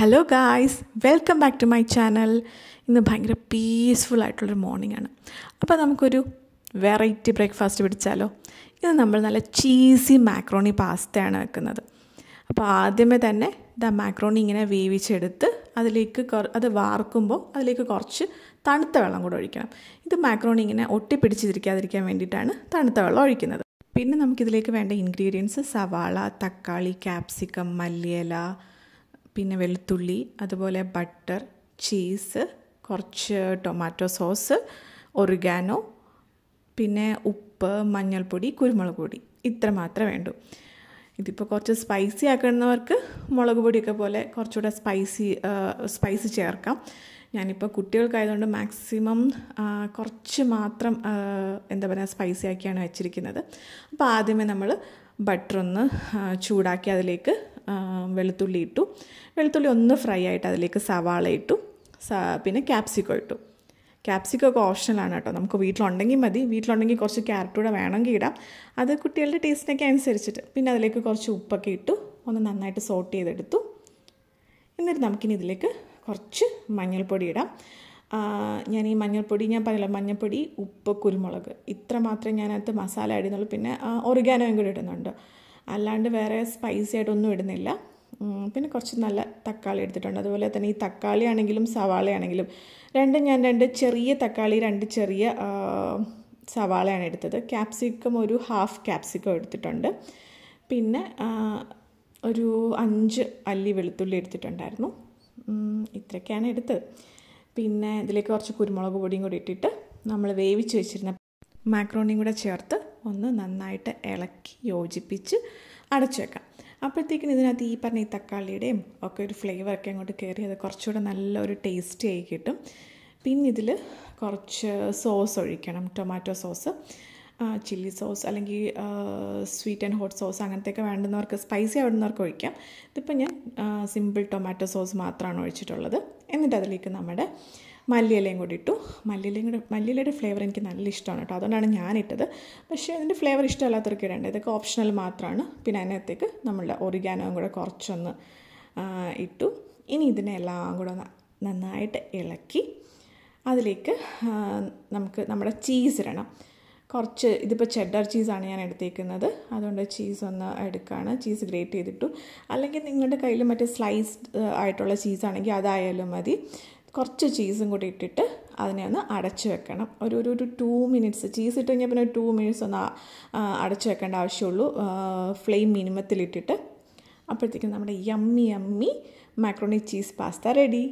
Hello guys, welcome back to my channel. ഇന്ന് ഭയങ്കര peaceful ആയിട്ടുള്ളൊരു മോർണിംഗ് ആണ്. അപ്പോൾ നമുക്കൊരു വെറൈറ്റി ബ്രേക്ക്ഫാസ്റ്റ് പിടിച്ചാലോ? ഇത് നമ്മൾ നല്ല ചീസി മാക്രോണി പാസ്തയാണ് വെക്കുന്നത്. അപ്പോൾ ആദ്യമേ തന്നെ മാക്രോണി ഇങ്ങനെ വേവിച്ചെടുത്ത് അതിലേക്ക് അത് വാർക്കുമ്പോൾ അതിലേക്ക് കുറച്ച് തണുത്ത വെള്ളം കൂടെ ഒഴിക്കണം. ഇത് മാക്രോണി ഇങ്ങനെ ഒട്ടിപ്പിടിച്ചിരിക്കാതിരിക്കാൻ വേണ്ടിയിട്ടാണ് തണുത്ത വെള്ളം ഒഴിക്കുന്നത്. പിന്നെ നമുക്കിതിലേക്ക് വേണ്ട ഇൻഗ്രീഡിയൻസ് സവാള, തക്കാളി, ക്യാപ്സിക്കം, മല്ലിയില, പിന്നെ വെളുത്തുള്ളി, അതുപോലെ ബട്ടർ, ചീസ്, കുറച്ച് ടൊമാറ്റോ സോസ്, ഒറിഗാനോ, പിന്നെ ഉപ്പ്, മഞ്ഞൾപ്പൊടി, കുരുമുളക് പൊടി, ഇത്ര മാത്രമേ വേണ്ടൂ. ഇതിപ്പോൾ കുറച്ച് സ്പൈസി ആക്കുന്നവർക്ക് മുളക് പൊടിയൊക്കെ പോലെ കുറച്ചുകൂടെ സ്പൈസി ചേർക്കാം. ഞാനിപ്പോൾ കുട്ടികൾക്കായതുകൊണ്ട് മാക്സിമം കുറച്ച് മാത്രം സ്പൈസി ആക്കിയാണ് വെച്ചിരിക്കുന്നത്. അപ്പോൾ ആദ്യമേ നമ്മൾ ബട്ടറൊന്ന് ചൂടാക്കി അതിലേക്ക് വെളുത്തുള്ളി ഇട്ടു. വെളുത്തുള്ളി ഒന്ന് ഫ്രൈ ആയിട്ട് അതിലേക്ക് സവാള ഇട്ടു, പിന്നെ ക്യാപ്സിക്കം ഇട്ടു. ക്യാപ്സിക്കം ഒക്കെ ഓപ്ഷനാണ് കേട്ടോ, നമുക്ക് വീട്ടിലുണ്ടെങ്കിൽ മതി. വീട്ടിലുണ്ടെങ്കിൽ കുറച്ച് ക്യാരറ്റ് കൂടെ വേണമെങ്കിൽ ഇടാം, അത് കുട്ടികളുടെ ടേസ്റ്റിനൊക്കെ അനുസരിച്ചിട്ട്. പിന്നെ അതിലേക്ക് കുറച്ച് ഉപ്പൊക്കെ ഇട്ടു, ഒന്ന് നന്നായിട്ട് സോട്ട് ചെയ്തെടുത്തു. എന്നിട്ട് നമുക്കിനി ഇതിലേക്ക് കുറച്ച് മഞ്ഞൾപ്പൊടി ഇടാം. ഞാൻ ഈ മഞ്ഞൾപ്പൊടി മഞ്ഞൾപ്പൊടി, ഉപ്പ്, കുരുമുളക്, ഇത്ര മാത്രമേ ഞാനകത്ത് മസാല ആഡ് ചെയ്യുന്നുള്ളൂ. പിന്നെ ഒറിഗാനോയും കൂടി ഇടുന്നുണ്ട്, അല്ലാണ്ട് വേറെ സ്പൈസി ആയിട്ടൊന്നും ഇടുന്നില്ല. പിന്നെ കുറച്ച് നല്ല തക്കാളി എടുത്തിട്ടുണ്ട്. അതുപോലെ തന്നെ ഈ തക്കാളി ആണെങ്കിലും സവാളയാണെങ്കിലും രണ്ട് ചെറിയ തക്കാളി, 2 ചെറിയ സവാളയാണ് എടുത്തത്. ക്യാപ്സിക്കം ഒരു ഹാഫ് ക്യാപ്സിക്കം എടുത്തിട്ടുണ്ട്. പിന്നെ ഒരു 5 അല്ലി വെളുത്തുള്ളി എടുത്തിട്ടുണ്ടായിരുന്നു. ഇത്രയൊക്കെയാണ് എടുത്തത്. പിന്നെ ഇതിലേക്ക് കുറച്ച് കുരുമുളക് പൊടിയും കൂടി ഇട്ടിട്ട് നമ്മൾ വേവിച്ച് വെച്ചിരുന്ന മാക്രോണിയും കൂടെ ചേർത്ത് ഒന്ന് നന്നായിട്ട് ഇളക്കി യോജിപ്പിച്ച് അടച്ചു വെക്കാം. അപ്പോഴത്തേക്കിനും ഇതിനകത്ത് ഈ പറഞ്ഞ ഈ തക്കാളിയുടെയും ഒക്കെ ഒരു ഫ്ലേവറൊക്കെ അങ്ങോട്ട് കയറി അത് കുറച്ചുകൂടെ നല്ലൊരു ടേസ്റ്റി ആയി കിട്ടും. പിന്നെ ഇതിൽ കുറച്ച് സോസ് ഒഴിക്കണം, ടൊമാറ്റോ സോസ്, ചില്ലി സോസ്, അല്ലെങ്കിൽ സ്വീറ്റ് ആൻഡ് ഹോട്ട് സോസ്, അങ്ങനത്തെയൊക്കെ വേണ്ടുന്നവർക്ക്, സ്പൈസി ആവുന്നവർക്ക് ഒഴിക്കാം. ഇതിപ്പോൾ ഞാൻ സിമ്പിൾ ടൊമാറ്റോ സോസ് മാത്രമാണ് ഒഴിച്ചിട്ടുള്ളത്. എന്നിട്ട് അതിലേക്ക് നമ്മുടെ മല്ലിയിലയും കൂടി ഇട്ടു. മല്ലിയിലയുടെ ഫ്ലേവർ എനിക്ക് നല്ല ഇഷ്ടമാണ് കേട്ടോ, അതുകൊണ്ടാണ് ഞാനിട്ടത്. പക്ഷേ അതിൻ്റെ ഫ്ലേവർ ഇഷ്ടമല്ലാത്തവർക്ക് ഇടേണ്ടത്, ഇതൊക്കെ ഓപ്ഷണൽ മാത്രമാണ്. പിന്നെ അതിനകത്തേക്ക് നമ്മളുടെ ഒറിഗാനോയും കൂടെ കുറച്ചൊന്ന് ഇട്ടു. ഇനി ഇതിനെ എല്ലാം കൂടെ നന്നായിട്ട് ഇളക്കി അതിലേക്ക് നമുക്ക് നമ്മുടെ ചീസ് ഇടണം. കുറച്ച് ഇതിപ്പോൾ ചെഡർ ചീസാണ് ഞാൻ എടുത്തേക്കുന്നത്, അതുകൊണ്ട് ചീസ് ഒന്ന് എടുക്കുകയാണ്. ചീസ് ഗ്രേറ്റ് ചെയ്തിട്ടു, അല്ലെങ്കിൽ നിങ്ങളുടെ കയ്യിൽ മറ്റേ സ്ലൈസ്ഡ് ആയിട്ടുള്ള ചീസാണെങ്കിൽ അതായാലും മതി. കുറച്ച് ചീസും കൂടി ഇട്ടിട്ട് അതിനെ ഒന്ന് അടച്ചു വെക്കണം. ഒരു 2 മിനിറ്റ്സ്. ചീസ് ഇട്ട് കഴിഞ്ഞാൽ പിന്നെ 2 മിനിറ്റ്സ് ഒന്ന് അടച്ചു വെക്കേണ്ട ആവശ്യമുള്ളൂ, ഫ്ലെയിം മിനിമത്തിലിട്ടിട്ട്. അപ്പോഴത്തേക്കും നമ്മുടെ yummy macaroni cheese pasta ready.